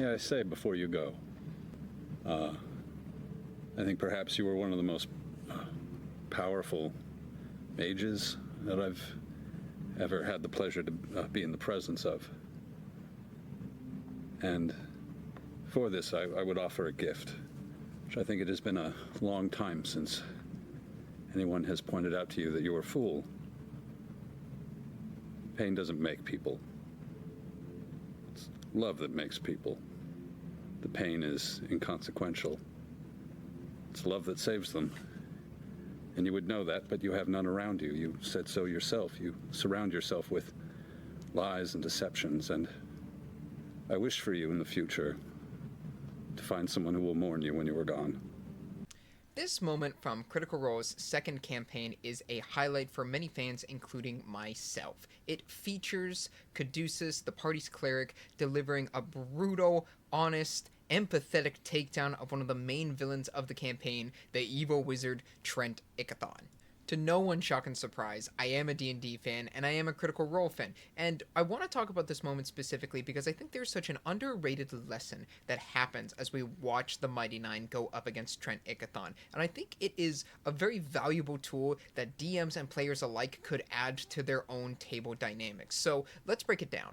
May I say before you go, I think perhaps you were one of the most powerful mages that I've ever had the pleasure to be in the presence of. And for this, I would offer a gift, which I think it has been a long time since anyone has pointed out to you that you were a fool. Pain doesn't make people. It's love that makes people. The pain is inconsequential. It's love that saves them. And you would know that, but you have none around you. You said so yourself. You surround yourself with lies and deceptions, and I wish for you in the future to find someone who will mourn you when you are gone. This moment from Critical Role's second campaign is a highlight for many fans, including myself. It features Caduceus, the party's cleric, delivering a brutal, honest, empathetic takedown of one of the main villains of the campaign, the evil wizard Trent. To no one's shock and surprise, I am a D&D fan, and I am a Critical Role fan, and I want to talk about this moment specifically because I think there's such an underrated lesson that happens as we watch the Mighty Nine go up against Trent, and I think it is a very valuable tool that DMs and players alike could add to their own table dynamics. So let's break it down.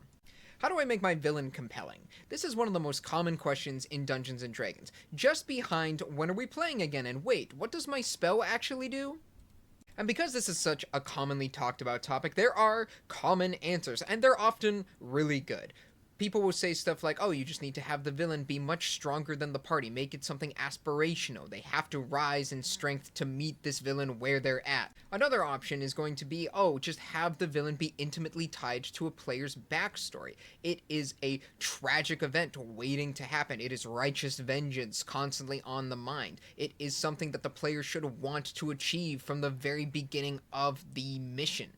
How do I make my villain compelling? This is one of the most common questions in Dungeons & Dragons, just behind when are we playing again, and wait, what does my spell actually do? And because this is such a commonly talked about topic, there are common answers, and they're often really good. People will say stuff like, oh, you just need to have the villain be much stronger than the party, make it something aspirational, they have to rise in strength to meet this villain where they're at. Another option is going to be, oh, just have the villain be intimately tied to a player's backstory. It is a tragic event waiting to happen. It is righteous vengeance constantly on the mind. It is something that the player should want to achieve from the very beginning of the mission.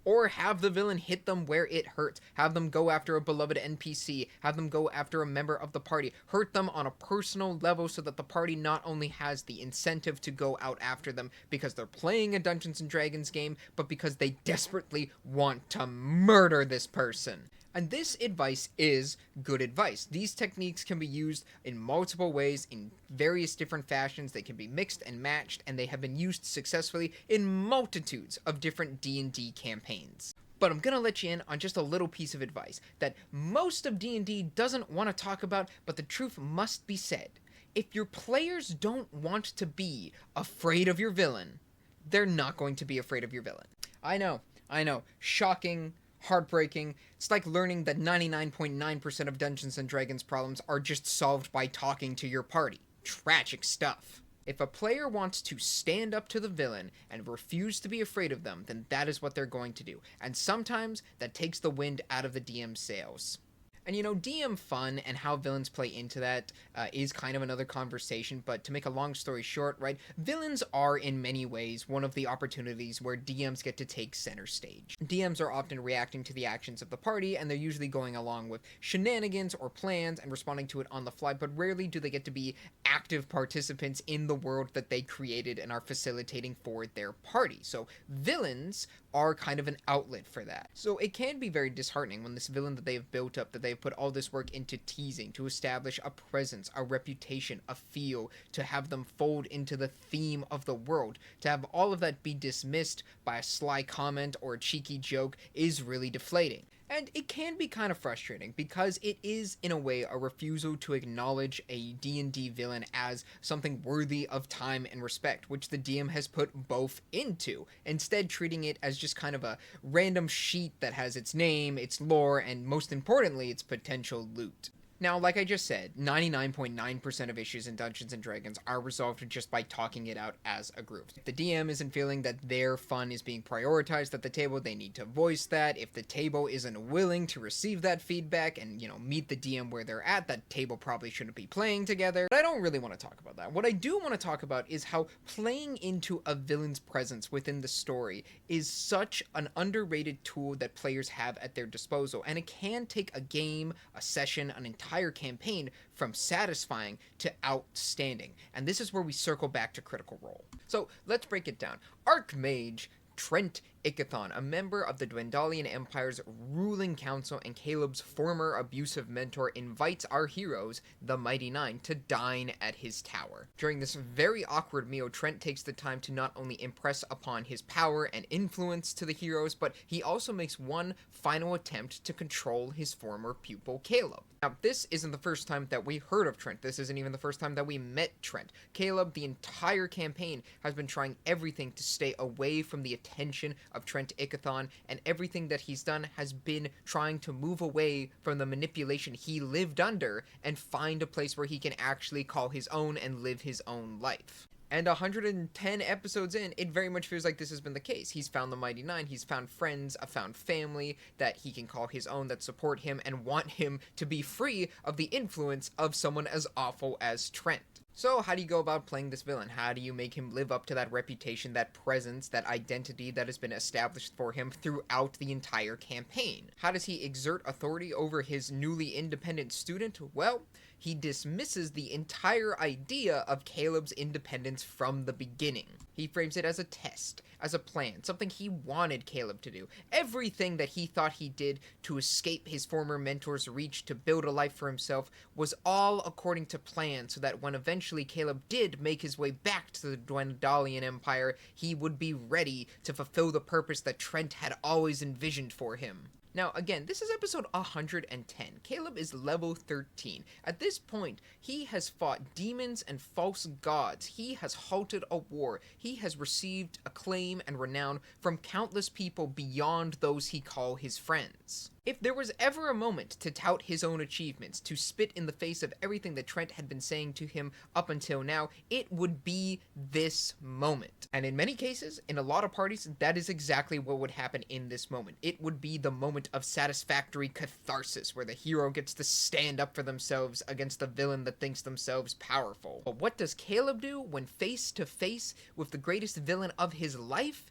Or have the villain hit them where it hurts. Have them go after a beloved NPC. Have them go after a member of the party. Hurt them on a personal level so that the party not only has the incentive to go out after them because they're playing a Dungeons & Dragons game, but because they desperately want to murder this person. And this advice is good advice. These techniques can be used in multiple ways, in various different fashions. They can be mixed and matched, and they have been used successfully in multitudes of different D&D campaigns. But I'm gonna let you in on just a little piece of advice that most of D&D doesn't want to talk about, but the truth must be said. If your players don't want to be afraid of your villain, they're not going to be afraid of your villain. I know. Shocking. Heartbreaking. It's like learning that 99.9% of Dungeons & Dragons problems are just solved by talking to your party. Tragic stuff. If a player wants to stand up to the villain and refuse to be afraid of them, then that is what they're going to do. And sometimes that takes the wind out of the DM's sails. And DM fun and how villains play into that is kind of another conversation, but to make a long story short, right, villains are in many ways one of the opportunities where DMs get to take center stage. DMs are often reacting to the actions of the party, and they're usually going along with shenanigans or plans and responding to it on the fly, but rarely do they get to be active participants in the world that they created and are facilitating for their party. So villains are kind of an outlet for that. So it can be very disheartening when this villain that they have built up, that they've put all this work into teasing, to establish a presence, a reputation, a feel, to have them fold into the theme of the world, to have all of that be dismissed by a sly comment or a cheeky joke is really deflating. And it can be kind of frustrating because it is, in a way, a refusal to acknowledge a D&D villain as something worthy of time and respect, which the DM has put both into, instead treating it as just kind of a random sheet that has its name, its lore, and most importantly, its potential loot. Now, like I just said, 99.9% of issues in Dungeons & Dragons are resolved just by talking it out as a group. If the DM isn't feeling that their fun is being prioritized at the table, they need to voice that. If the table isn't willing to receive that feedback and, meet the DM where they're at, that table probably shouldn't be playing together. But I don't really want to talk about that. What I do want to talk about is how playing into a villain's presence within the story is such an underrated tool that players have at their disposal, and it can take a game, a session, an entire campaign from satisfying to outstanding. And this is where we circle back to Critical Role. So let's break it down. Archmage Trent Ikathon, a member of the Dwendalian Empire's ruling council and Caleb's former abusive mentor, invites our heroes, the Mighty Nine, to dine at his tower. During this very awkward meal, Trent takes the time to not only impress upon his power and influence to the heroes, but he also makes one final attempt to control his former pupil, Caleb. Now, this isn't the first time that we heard of Trent. This isn't even the first time that we met Trent. Caleb, the entire campaign, has been trying everything to stay away from the attention of Trent Ikathon, and everything that he's done has been trying to move away from the manipulation he lived under and find a place where he can actually call his own and live his own life. And 110 episodes in, it very much feels like this has been the case. He's found the Mighty Nine, he's found friends, a found family that he can call his own, that support him and want him to be free of the influence of someone as awful as Trent. So how do you go about playing this villain? How do you make him live up to that reputation, that presence, that identity that has been established for him throughout the entire campaign? How does he exert authority over his newly independent student? Well, he dismisses the entire idea of Caleb's independence from the beginning. He frames it as a test, as a plan, something he wanted Caleb to do. Everything that he thought he did to escape his former mentor's reach to build a life for himself was all according to plan, so that when eventually Caleb did make his way back to the Dwendalian Empire, he would be ready to fulfill the purpose that Trent had always envisioned for him. Now, again, this is episode 110. Caleb is level 13. At this point, he has fought demons and false gods. He has halted a war. He has received acclaim and renown from countless people beyond those he call his friends. If there was ever a moment to tout his own achievements, to spit in the face of everything that Trent had been saying to him up until now, it would be this moment. And in many cases, in a lot of parties, that is exactly what would happen in this moment. It would be the moment of satisfactory catharsis, where the hero gets to stand up for themselves against the villain that thinks themselves powerful. But what does Caleb do when face to face with the greatest villain of his life?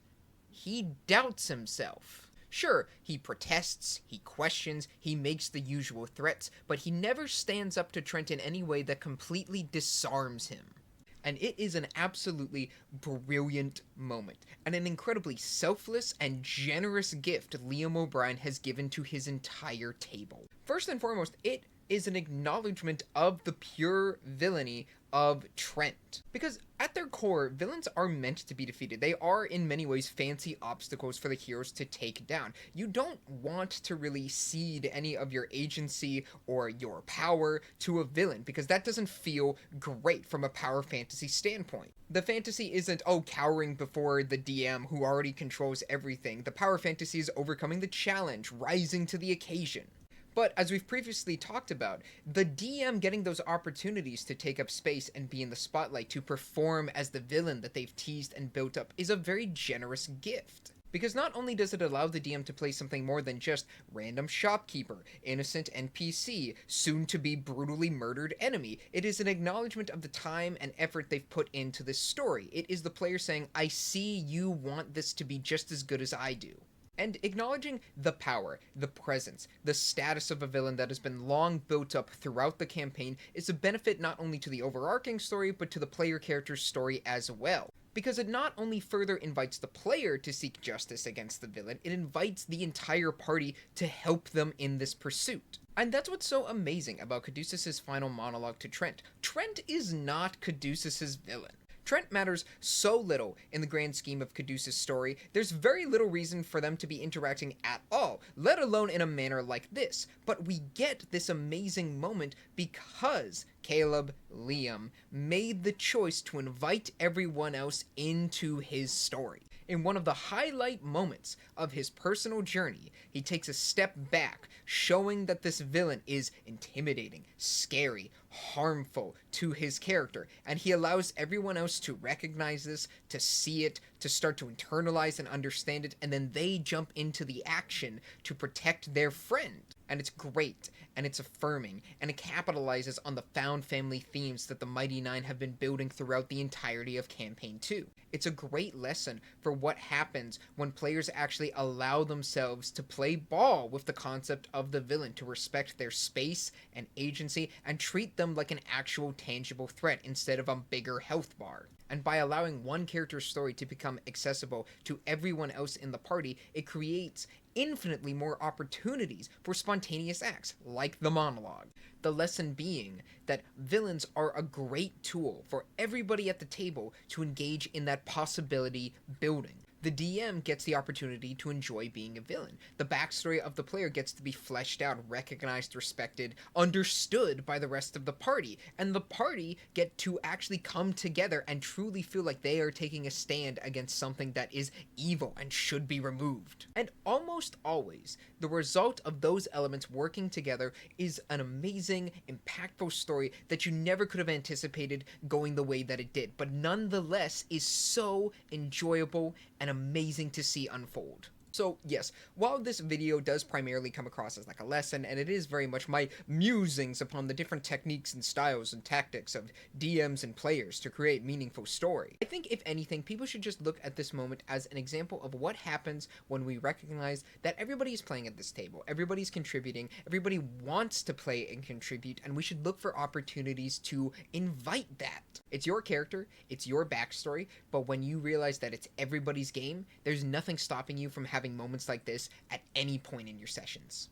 He doubts himself. Sure, he protests, he questions, he makes the usual threats, but he never stands up to Trent in any way that completely disarms him. And it is an absolutely brilliant moment, and an incredibly selfless and generous gift Liam O'Brien has given to his entire table. First and foremost, it is an acknowledgement of the pure villainy of Trent. Because at their core, villains are meant to be defeated. They are in many ways fancy obstacles for the heroes to take down. You don't want to really cede any of your agency or your power to a villain, because that doesn't feel great from a power fantasy standpoint. The fantasy isn't, cowering before the DM who already controls everything. The power fantasy is overcoming the challenge, rising to the occasion. But as we've previously talked about, the DM getting those opportunities to take up space and be in the spotlight, to perform as the villain that they've teased and built up, is a very generous gift. Because not only does it allow the DM to play something more than just random shopkeeper, innocent NPC, soon to be brutally murdered enemy, it is an acknowledgement of the time and effort they've put into this story. It is the player saying, I see you want this to be just as good as I do. And acknowledging the power, the presence, the status of a villain that has been long built up throughout the campaign is a benefit not only to the overarching story, but to the player character's story as well. Because it not only further invites the player to seek justice against the villain, it invites the entire party to help them in this pursuit. And that's what's so amazing about Caduceus' final monologue to Trent. Trent is not Caduceus' villain. Trent matters so little in the grand scheme of Caduceus' story, there's very little reason for them to be interacting at all, let alone in a manner like this. But we get this amazing moment because Caleb, Liam, made the choice to invite everyone else into his story. In one of the highlight moments of his personal journey, he takes a step back, showing that this villain is intimidating, scary, harmful to his character, and he allows everyone else to recognize this, to see it, to start to internalize and understand it, and then they jump into the action to protect their friend. And it's great, and it's affirming, and it capitalizes on the found family themes that the Mighty Nine have been building throughout the entirety of Campaign 2. It's a great lesson for what happens when players actually allow themselves to play ball with the concept of the villain, to respect their space and agency, and treat them like an actual tangible threat instead of a bigger health bar. And by allowing one character's story to become accessible to everyone else in the party, it creates infinitely more opportunities for spontaneous acts, like the monologue. The lesson being that villains are a great tool for everybody at the table to engage in that possibility building. The DM gets the opportunity to enjoy being a villain. The backstory of the player gets to be fleshed out, recognized, respected, understood by the rest of the party. And the party get to actually come together and truly feel like they are taking a stand against something that is evil and should be removed. And almost always, the result of those elements working together is an amazing, impactful story that you never could have anticipated going the way that it did, but nonetheless is so enjoyable and amazing to see unfold. So yes, while this video does primarily come across as like a lesson, and it is very much my musings upon the different techniques and styles and tactics of DMs and players to create meaningful story, I think if anything, people should just look at this moment as an example of what happens when we recognize that everybody is playing at this table, everybody's contributing, everybody wants to play and contribute, and we should look for opportunities to invite that. It's your character, it's your backstory, but when you realize that it's everybody's game, there's nothing stopping you from having moments like this at any point in your sessions.